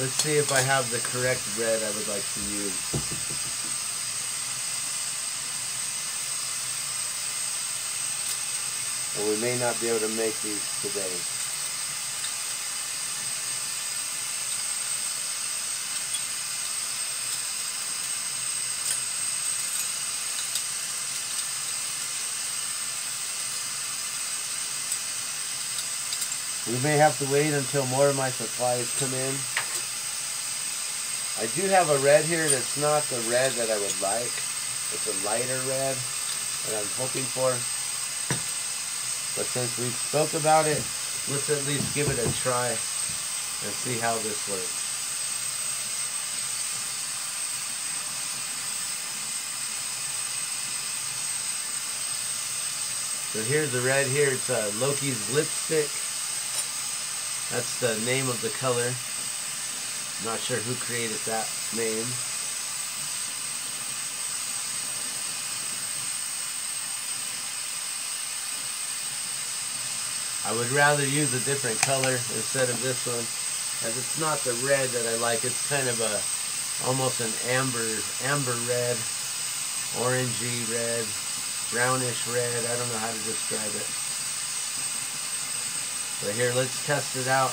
Let's see if I have the correct red I would like to use. And we may not be able to make these today. We may have to wait until more of my supplies come in. I do have a red here that's not the red that I would like. It's a lighter red that I'm hoping for. But since we spoke about it, let's at least give it a try and see how this works. So here's the red here. It's Loki's Lipstick. That's the name of the color. I'm not sure who created that name. I would rather use a different color instead of this one, as it's not the red that I like. It's kind of almost an amber red, orangey red, brownish red. I don't know how to describe it. But here, let's test it out.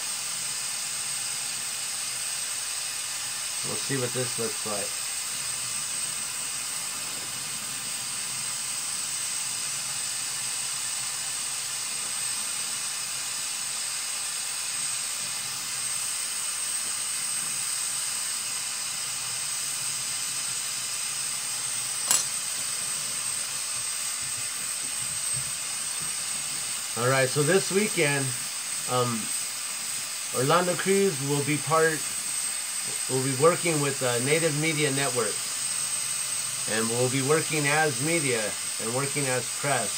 We'll see what this looks like. All right, so this weekend, Orlando Cruz will be working with Native Media Network, and we'll be working as media and working as press.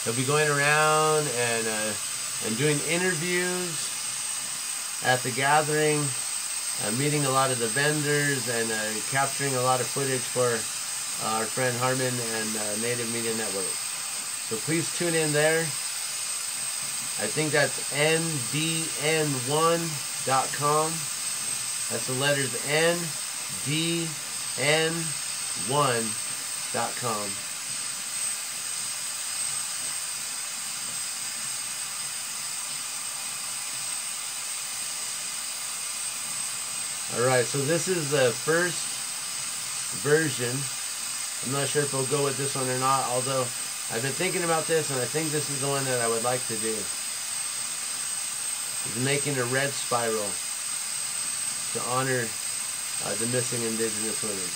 He'll be going around and doing interviews at the gathering, meeting a lot of the vendors and capturing a lot of footage for our friend Harmon and Native Media Network. So please tune in there. I think that's ndn1.com. That's the letters ndn1.com. Alright, so this is the first version. I'm not sure if we'll go with this one or not, although I've been thinking about this and I think this is the one that I would like to do. Is making a red spiral to honor the missing indigenous women.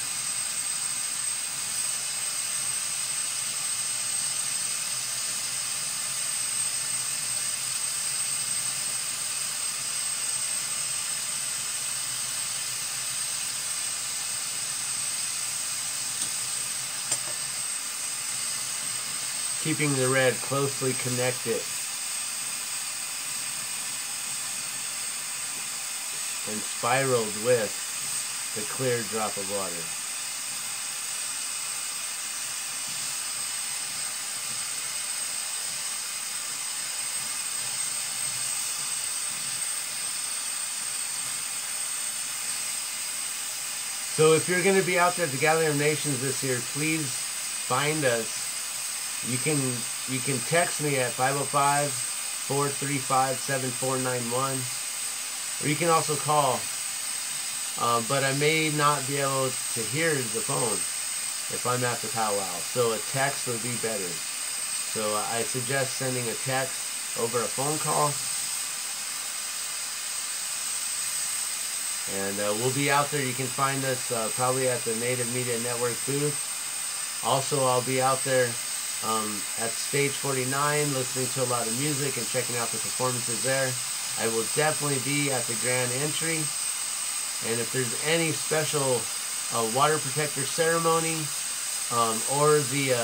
Keeping the red closely connected and spiraled with the clear drop of water. So if you're going to be out there at the Gathering of Nations this year, please find us. You can text me at 505-435-7491, or you can also call. But I may not be able to hear the phone if I'm at the powwow, so a text would be better. So I suggest sending a text over a phone call, and we'll be out there. You can find us probably at the Native Media Network booth. Also, I'll be out there at Stage 49 listening to a lot of music and checking out the performances there. I will definitely be at the grand entry, and if there's any special water protector ceremony or the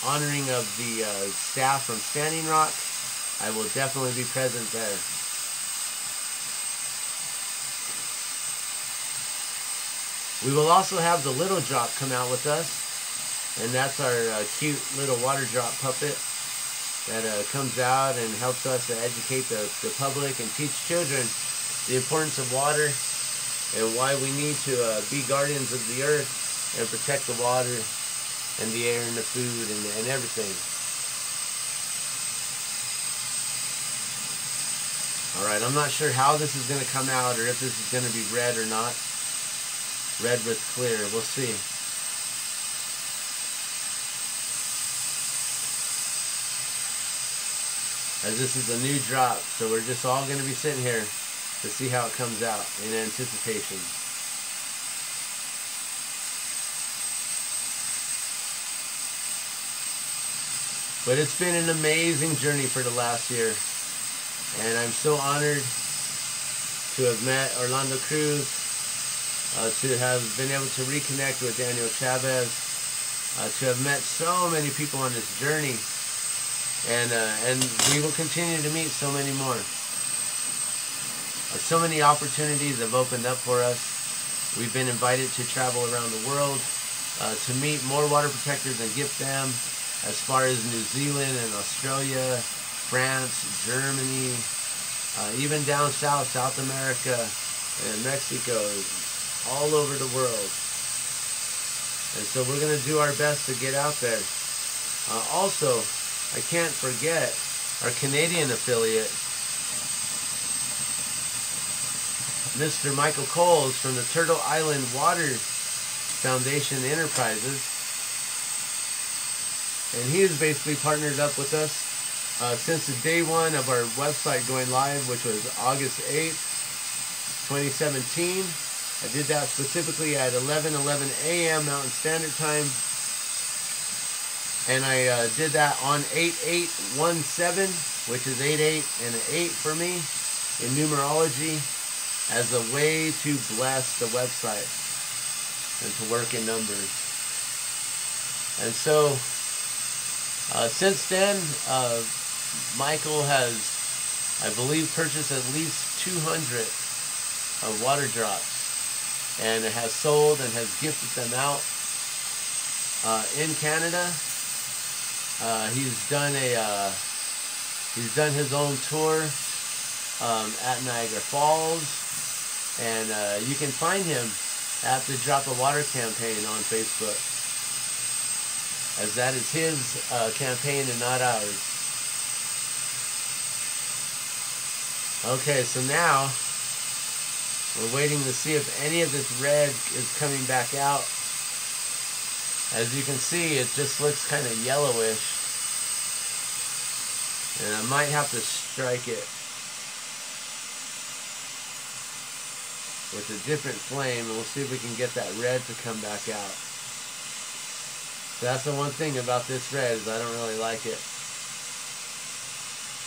honoring of the staff from Standing Rock, I will definitely be present there. We will also have the Little Drop come out with us, and that's our cute little water drop puppet that comes out and helps us to educate the public and teach children the importance of water and why we need to be guardians of the earth and protect the water and the air and the food and everything. Alright, I'm not sure how this is going to come out, or if this is going to be red or not. Red with clear, we'll see. As this is a new drop, so we're just all going to be sitting here to see how it comes out in anticipation. But it's been an amazing journey for the last year, and I'm so honored to have met Orlando Cruz, to have been able to reconnect with Daniel Chavez, to have met so many people on this journey. And we will continue to meet so many more. So many opportunities have opened up for us. We've been invited to travel around the world to meet more water protectors and gift them, as far as New Zealand and Australia, France, Germany, even down south, South America, and Mexico, all over the world. And so we're going to do our best to get out there. Also, I can't forget our Canadian affiliate, Mr. Michael Coles from the Turtle Island Water Foundation Enterprises. And he has basically partnered up with us since the day one of our website going live, which was August 8th, 2017. I did that specifically at 11:11 a.m. Mountain Standard Time. And I did that on 8817, which is 88 and an 8 for me in numerology, as a way to bless the website and to work in numbers. And so since then, Michael has, I believe, purchased at least 200 water drops, and has sold and has gifted them out in Canada. He's done his own tour at Niagara Falls, and you can find him at the Drop of Water campaign on Facebook, as that is his campaign and not ours. Okay, so now We're waiting to see if any of this red is coming back out. As you can see, it just looks kind of yellowish. And I might have to strike it with a different flame, and we'll see if we can get that red to come back out. So that's the one thing about this red, is I don't really like it.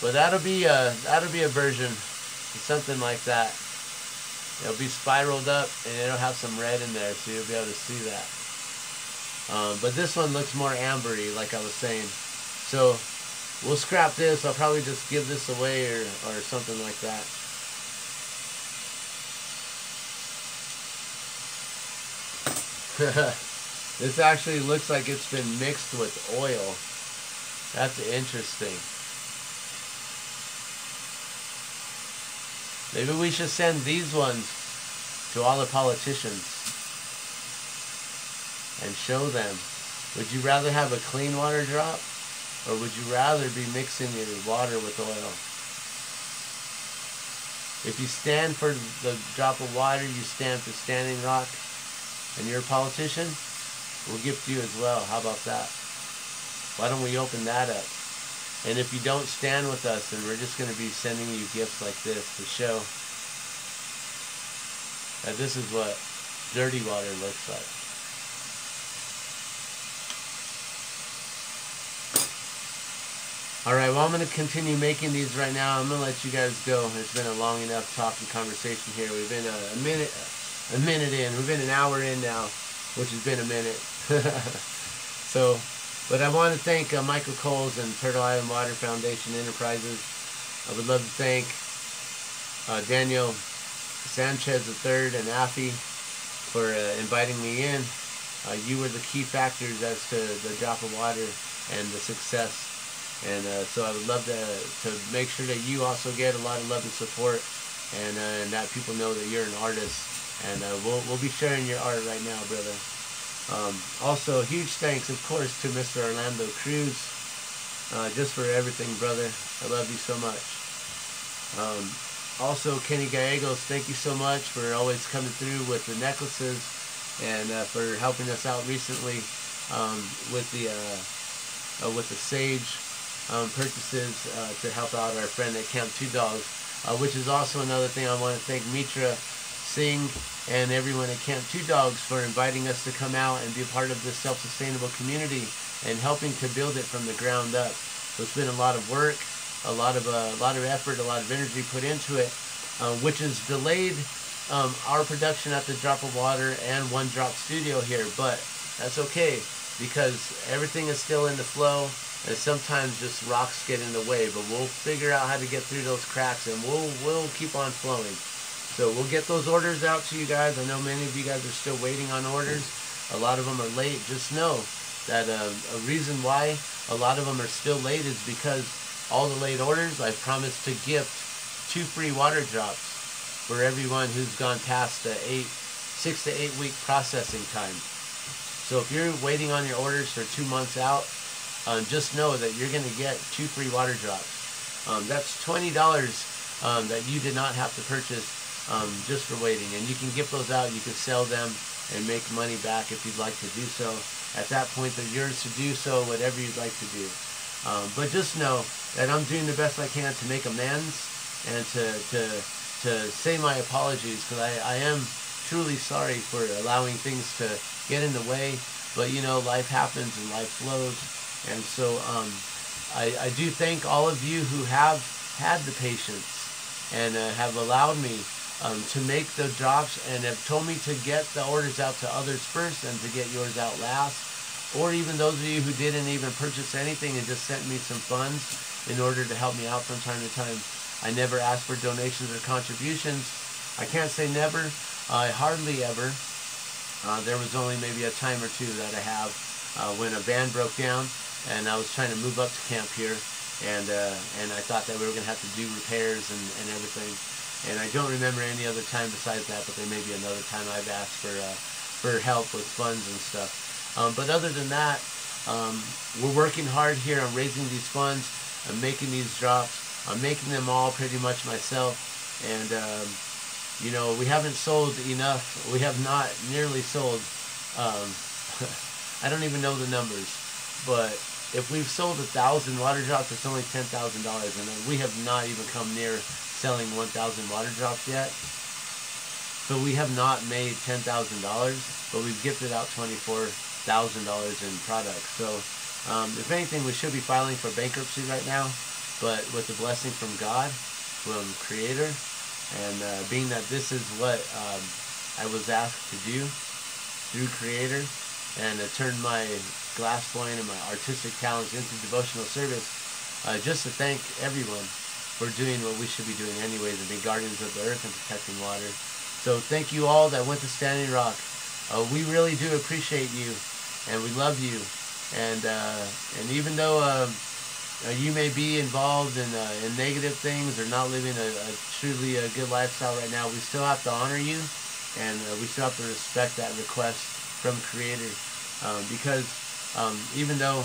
But that'll be a version, something like that. It'll be spiraled up, and it'll have some red in there, so you'll be able to see that. But this one looks more ambery, like I was saying. So we'll scrap this. I'll probably just give this away or something like that. This actually looks like it's been mixed with oil. That's interesting. Maybe we should send these ones to all the politicians and show them. Would you rather have a clean water drop, or would you rather be mixing your water with oil? If you stand for the drop of water, you stand for Standing Rock, and you're a politician, we'll gift you as well. How about that? Why don't we open that up? And if you don't stand with us, then we're just going to be sending you gifts like this to show that this is what dirty water looks like. Alright, well, I'm going to continue making these right now. I'm going to let you guys go. It's been a long enough talking conversation here. We've been a minute in. We've been an hour in now, which has been a minute. So, but I want to thank Michael Coles and Turtle Island Water Foundation Enterprises. I would love to thank Daniel Sanchez III and Afi for inviting me in. You were the key factors as to the drop of water and the success. And so I would love to make sure that you also get a lot of love and support, and that people know that you're an artist. And we'll be sharing your art right now, brother. Also, huge thanks, of course, to Mr. Orlando Cruz, just for everything, brother. I love you so much. Also, Kenny Gallegos, thank you so much for always coming through with the necklaces, and for helping us out recently with the sage purchases to help out our friend at Camp Two Dogs, which is also another thing. I want to thank Mitra Singh and everyone at Camp Two Dogs for inviting us to come out and be a part of this self-sustainable community and helping to build it from the ground up. So it's been a lot of work, a lot of effort, a lot of energy put into it, which has delayed our production at the Drop of Water and One Drop Studio here, but that's okay, because everything is still in the flow, and sometimes just rocks get in the way, but we'll figure out how to get through those cracks, and we'll keep on flowing. So we'll get those orders out to you guys. I know many of you guys are still waiting on orders. A lot of them are late. Just know that a reason why a lot of them are still late is because all the late orders, I promised to gift 2 free water drops for everyone who's gone past the 6 to 8 week processing time. So if you're waiting on your orders for 2 months out, just know that you're going to get 2 free water drops. That's $20 that you did not have to purchase just for waiting. And you can gift those out, you can sell them and make money back if you'd like to do so. At that point, they're yours to do so, whatever you'd like to do. But just know that I'm doing the best I can to make amends and to say my apologies, because I am truly sorry for allowing things to get in the way. But you know, life happens and life flows. And so I do thank all of you who have had the patience and have allowed me to make the drops, and have told me to get the orders out to others first and to get yours out last. Or even those of you who didn't even purchase anything and just sent me some funds in order to help me out from time to time. I never asked for donations or contributions. I can't say never. I hardly ever. There was only maybe a time or two that I have when a van broke down and I was trying to move up to camp here, and I thought that we were going to have to do repairs and everything. And I don't remember any other time besides that, but there may be another time I've asked for help with funds and stuff. But other than that, we're working hard here on raising these funds. I'm making these drops. I'm making them all pretty much myself. And You know, we haven't sold enough. We have not nearly sold. Um, I don't even know the numbers, but if we've sold 1,000 water drops, it's only $10,000, and we have not even come near selling 1,000 water drops yet. So we have not made $10,000, but we've gifted out $24,000 in products. So if anything, we should be filing for bankruptcy right now, but with the blessing from God, from Creator, and being that this is what I was asked to do through Creator, and turn my glass blowing and my artistic talents into devotional service, just to thank everyone for doing what we should be doing anyways, and be guardians of the earth and protecting water. So thank you all that went to Standing Rock. We really do appreciate you, and we love you. And even though you may be involved in negative things or not living a truly good lifestyle right now, we still have to honor you, and we still have to respect that request from Creator, because even though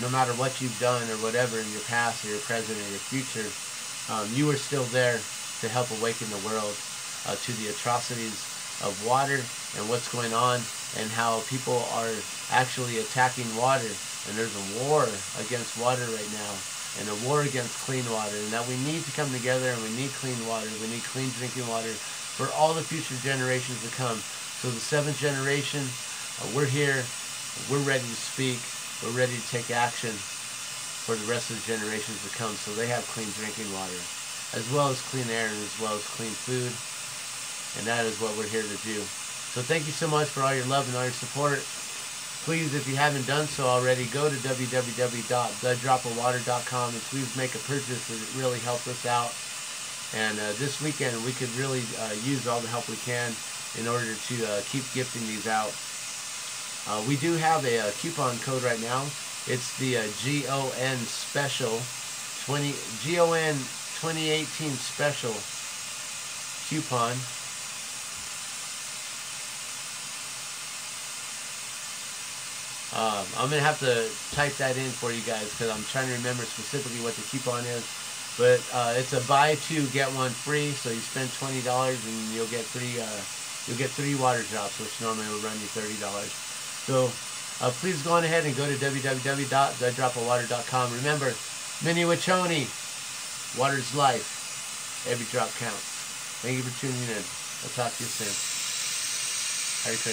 no matter what you've done or whatever in your past or your present or your future, you are still there to help awaken the world to the atrocities of water and what's going on, and how people are actually attacking water. And there's a war against water right now, and a war against clean water, and that we need to come together, and we need clean water. We need clean drinking water for all the future generations to come. So the 7th generation, we're here, we're ready to speak, we're ready to take action for the rest of the generations to come, so they have clean drinking water, as well as clean air, and as well as clean food. And that is what we're here to do. So thank you so much for all your love and all your support. Please, if you haven't done so already, go to www.thedropofwater.com and please make a purchase. It really helps us out. And this weekend, we could really use all the help we can in order to keep gifting these out. We do have a coupon code right now. It's the GON Special, GON 2018 Special coupon. I'm going to have to type that in for you guys, because I'm trying to remember specifically what the coupon is. But it's a buy 2 get 1 free, so you spend $20 and you'll get 3 water drops, which normally will run you $30. So please go on ahead and go to www.thedropofwater.com. Remember, Mni Wiconi, water's life. Every drop counts. Thank you for tuning in. I'll talk to you soon. Hare Krishna.